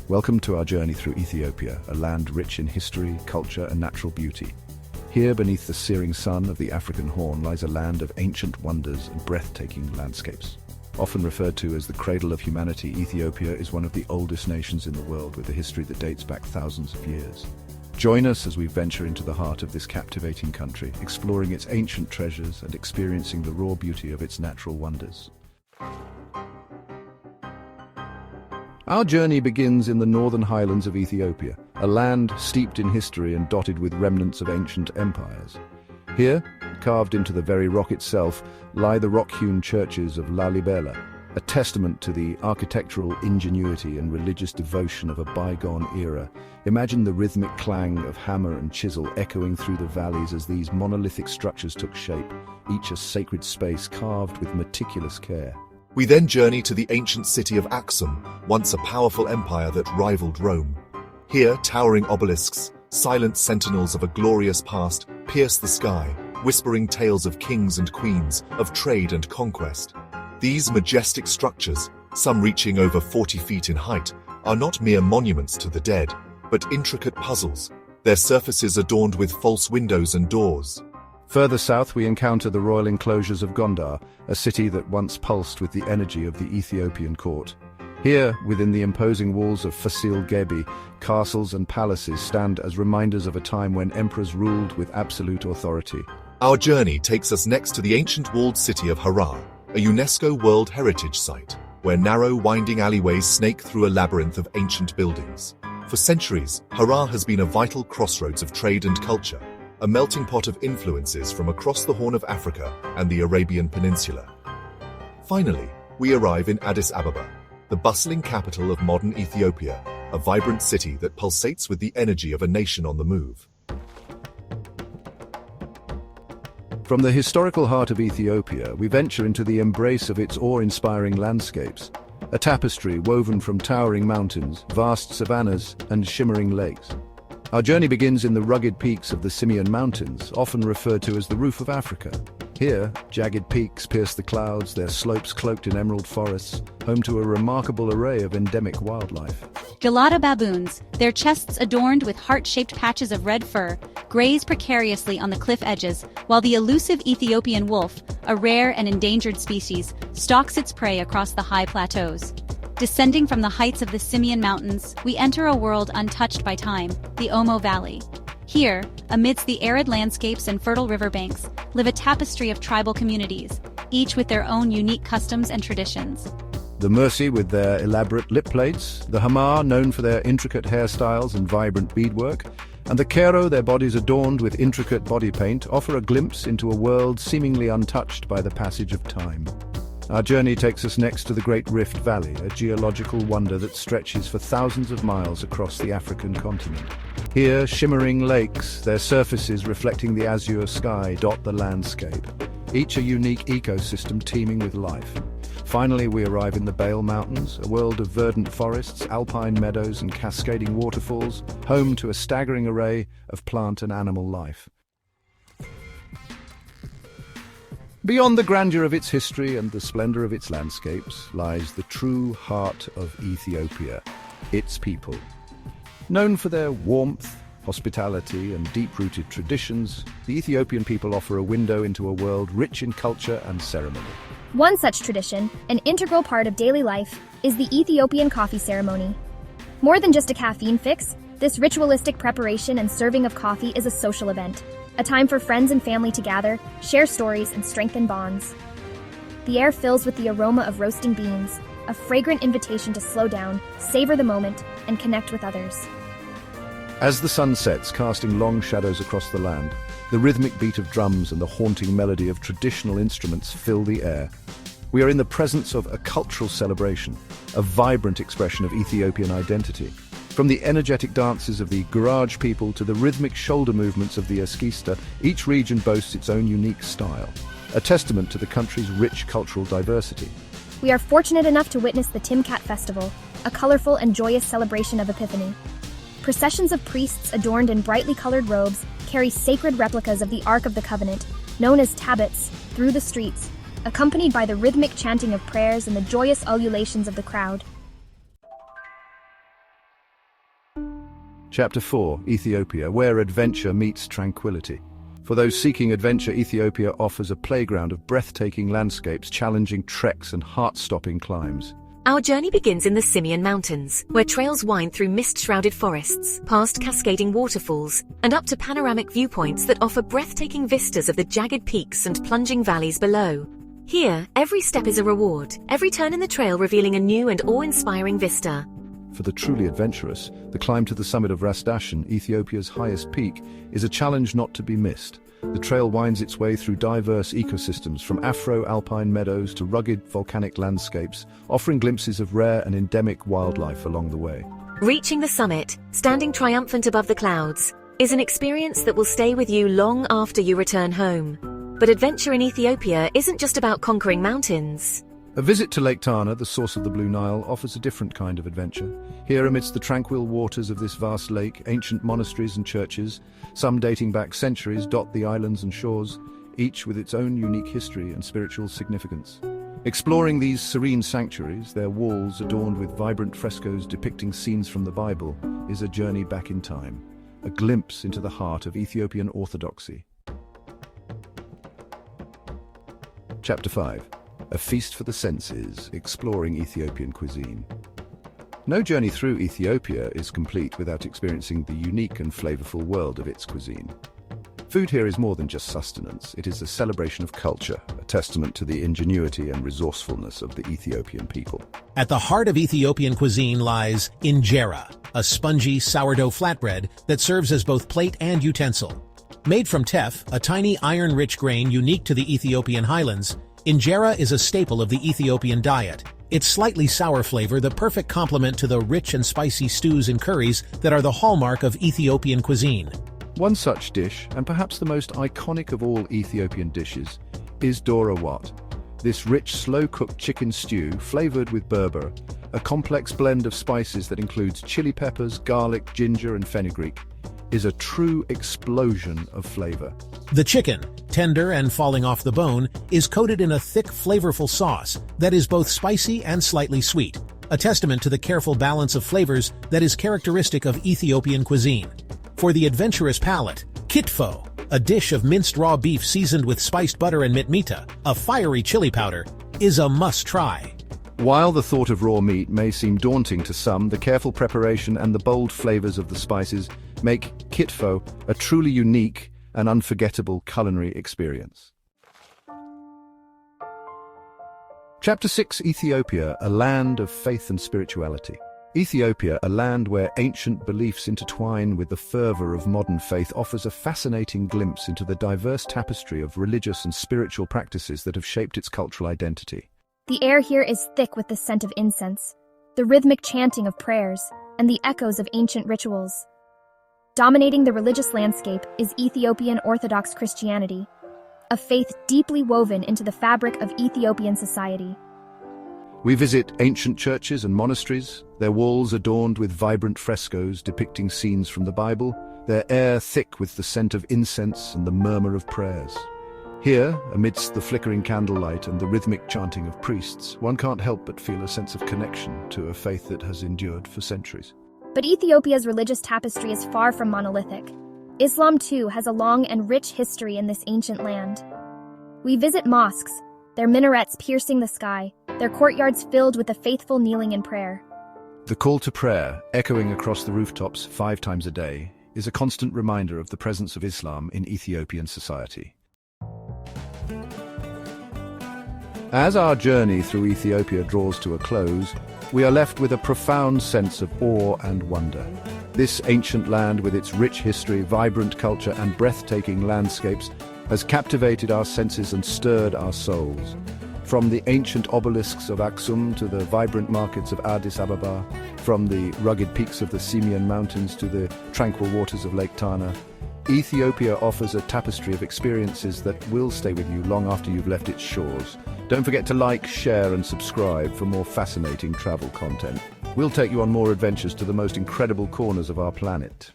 Welcome to our journey through Ethiopia, a land rich in history, culture, and natural beauty. Here, beneath the searing sun of the African Horn, lies a land of ancient wonders and breathtaking landscapes. Often referred to as the cradle of humanity, Ethiopia is one of the oldest nations in the world with a history that dates back thousands of years. Join us as we venture into the heart of this captivating country, exploring its ancient treasures and experiencing the raw beauty of its natural wonders. Our journey begins in the northern highlands of Ethiopia, a land steeped in history and dotted with remnants of ancient empires. Here, carved into the very rock itself, lie the rock-hewn churches of Lalibela, a testament to the architectural ingenuity and religious devotion of a bygone era. Imagine the rhythmic clang of hammer and chisel echoing through the valleys as these monolithic structures took shape, each a sacred space carved with meticulous care. We then journey to the ancient city of Aksum, once a powerful empire that rivaled Rome. Here, towering obelisks, silent sentinels of a glorious past, pierce the sky, whispering tales of kings and queens, of trade and conquest. These majestic structures, some reaching over 40 feet in height, are not mere monuments to the dead, but intricate puzzles, their surfaces adorned with false windows and doors. Further south, we encounter the royal enclosures of Gondar, a city that once pulsed with the energy of the Ethiopian court. Here, within the imposing walls of Fasil Gebi, castles and palaces stand as reminders of a time when emperors ruled with absolute authority. Our journey takes us next to the ancient walled city of Harar, a UNESCO World Heritage Site, where narrow, winding alleyways snake through a labyrinth of ancient buildings. For centuries, Harar has been a vital crossroads of trade and culture, a melting pot of influences from across the Horn of Africa and the Arabian Peninsula. Finally, we arrive in Addis Ababa, the bustling capital of modern Ethiopia, a vibrant city that pulsates with the energy of a nation on the move. From the historical heart of Ethiopia, we venture into the embrace of its awe-inspiring landscapes, a tapestry woven from towering mountains, vast savannas, and shimmering lakes. Our journey begins in the rugged peaks of the Simien Mountains, often referred to as the roof of Africa. Here, jagged peaks pierce the clouds, their slopes cloaked in emerald forests, home to a remarkable array of endemic wildlife. Gelada baboons, their chests adorned with heart-shaped patches of red fur, graze precariously on the cliff edges, while the elusive Ethiopian wolf, a rare and endangered species, stalks its prey across the high plateaus. Descending from the heights of the Simien Mountains, we enter a world untouched by time, the Omo Valley. Here, amidst the arid landscapes and fertile riverbanks, live a tapestry of tribal communities, each with their own unique customs and traditions. The Mursi with their elaborate lip plates, the Hamar known for their intricate hairstyles and vibrant beadwork, and the Kero, their bodies adorned with intricate body paint, offer a glimpse into a world seemingly untouched by the passage of time. Our journey takes us next to the Great Rift Valley, a geological wonder that stretches for thousands of miles across the African continent. Here, shimmering lakes, their surfaces reflecting the azure sky, dot the landscape, each a unique ecosystem teeming with life. Finally, we arrive in the Bale Mountains, a world of verdant forests, alpine meadows, and cascading waterfalls, home to a staggering array of plant and animal life. Beyond the grandeur of its history and the splendor of its landscapes lies the true heart of Ethiopia, its people. Known for their warmth, hospitality, and deep-rooted traditions, the Ethiopian people offer a window into a world rich in culture and ceremony. One such tradition, an integral part of daily life, is the Ethiopian coffee ceremony. More than just a caffeine fix, this ritualistic preparation and serving of coffee is a social event, a time for friends and family to gather, share stories, and strengthen bonds. The air fills with the aroma of roasting beans, a fragrant invitation to slow down, savor the moment, and connect with others. As the sun sets, casting long shadows across the land, the rhythmic beat of drums and the haunting melody of traditional instruments fill the air. We are in the presence of a cultural celebration, a vibrant expression of Ethiopian identity. From the energetic dances of the garage people to the rhythmic shoulder movements of the Eskista, each region boasts its own unique style, a testament to the country's rich cultural diversity. We are fortunate enough to witness the Timkat Festival, a colorful and joyous celebration of Epiphany. Processions of priests adorned in brightly colored robes carry sacred replicas of the Ark of the Covenant, known as tablets, through the streets, accompanied by the rhythmic chanting of prayers and the joyous ululations of the crowd. Chapter 4, Ethiopia, where adventure meets tranquility. For those seeking adventure, Ethiopia offers a playground of breathtaking landscapes, challenging treks and heart-stopping climbs. Our journey begins in the Simien Mountains, where trails wind through mist-shrouded forests, past cascading waterfalls, and up to panoramic viewpoints that offer breathtaking vistas of the jagged peaks and plunging valleys below. Here, every step is a reward, every turn in the trail revealing a new and awe-inspiring vista. For the truly adventurous, the climb to the summit of Ras Dashen, Ethiopia's highest peak, is a challenge not to be missed. The trail winds its way through diverse ecosystems, from Afro-alpine meadows to rugged volcanic landscapes, offering glimpses of rare and endemic wildlife along the way. Reaching the summit, standing triumphant above the clouds, is an experience that will stay with you long after you return home. But adventure in Ethiopia isn't just about conquering mountains. A visit to Lake Tana, the source of the Blue Nile, offers a different kind of adventure. Here, amidst the tranquil waters of this vast lake, ancient monasteries and churches, some dating back centuries, dot the islands and shores, each with its own unique history and spiritual significance. Exploring these serene sanctuaries, their walls adorned with vibrant frescoes depicting scenes from the Bible, is a journey back in time, a glimpse into the heart of Ethiopian orthodoxy. Chapter 5. A feast for the senses, exploring Ethiopian cuisine. No journey through Ethiopia is complete without experiencing the unique and flavorful world of its cuisine. Food here is more than just sustenance. It is a celebration of culture, a testament to the ingenuity and resourcefulness of the Ethiopian people. At the heart of Ethiopian cuisine lies injera, a spongy sourdough flatbread that serves as both plate and utensil. Made from teff, a tiny iron-rich grain unique to the Ethiopian highlands, injera is a staple of the Ethiopian diet. Its slightly sour flavor, the perfect complement to the rich and spicy stews and curries that are the hallmark of Ethiopian cuisine. One such dish, and perhaps the most iconic of all Ethiopian dishes, is Dora Wat. This rich, slow-cooked chicken stew, flavored with Birr, a complex blend of spices that includes chili peppers, garlic, ginger, and fenugreek, is a true explosion of flavor. The chicken, tender and falling off the bone, is coated in a thick, flavorful sauce that is both spicy and slightly sweet, a testament to the careful balance of flavors that is characteristic of Ethiopian cuisine. For the adventurous palate, kitfo, a dish of minced raw beef seasoned with spiced butter and mitmita, a fiery chili powder, is a must-try. While the thought of raw meat may seem daunting to some, the careful preparation and the bold flavors of the spices make kitfo a truly unique and unforgettable culinary experience. Chapter 6, Ethiopia, a land of faith and spirituality. Ethiopia, a land where ancient beliefs intertwine with the fervor of modern faith, offers a fascinating glimpse into the diverse tapestry of religious and spiritual practices that have shaped its cultural identity. The air here is thick with the scent of incense, the rhythmic chanting of prayers, and the echoes of ancient rituals. Dominating the religious landscape is Ethiopian Orthodox Christianity, a faith deeply woven into the fabric of Ethiopian society. We visit ancient churches and monasteries, their walls adorned with vibrant frescoes depicting scenes from the Bible, their air thick with the scent of incense and the murmur of prayers. Here, amidst the flickering candlelight and the rhythmic chanting of priests, one can't help but feel a sense of connection to a faith that has endured for centuries. But Ethiopia's religious tapestry is far from monolithic. Islam, too, has a long and rich history in this ancient land. We visit mosques, their minarets piercing the sky, their courtyards filled with the faithful kneeling in prayer. The call to prayer, echoing across the rooftops 5 times a day, is a constant reminder of the presence of Islam in Ethiopian society. As our journey through Ethiopia draws to a close, we are left with a profound sense of awe and wonder. This ancient land, with its rich history, vibrant culture, and breathtaking landscapes, has captivated our senses and stirred our souls. From the ancient obelisks of Aksum to the vibrant markets of Addis Ababa, from the rugged peaks of the Simien Mountains to the tranquil waters of Lake Tana, Ethiopia offers a tapestry of experiences that will stay with you long after you've left its shores. Don't forget to like, share, and subscribe for more fascinating travel content. We'll take you on more adventures to the most incredible corners of our planet.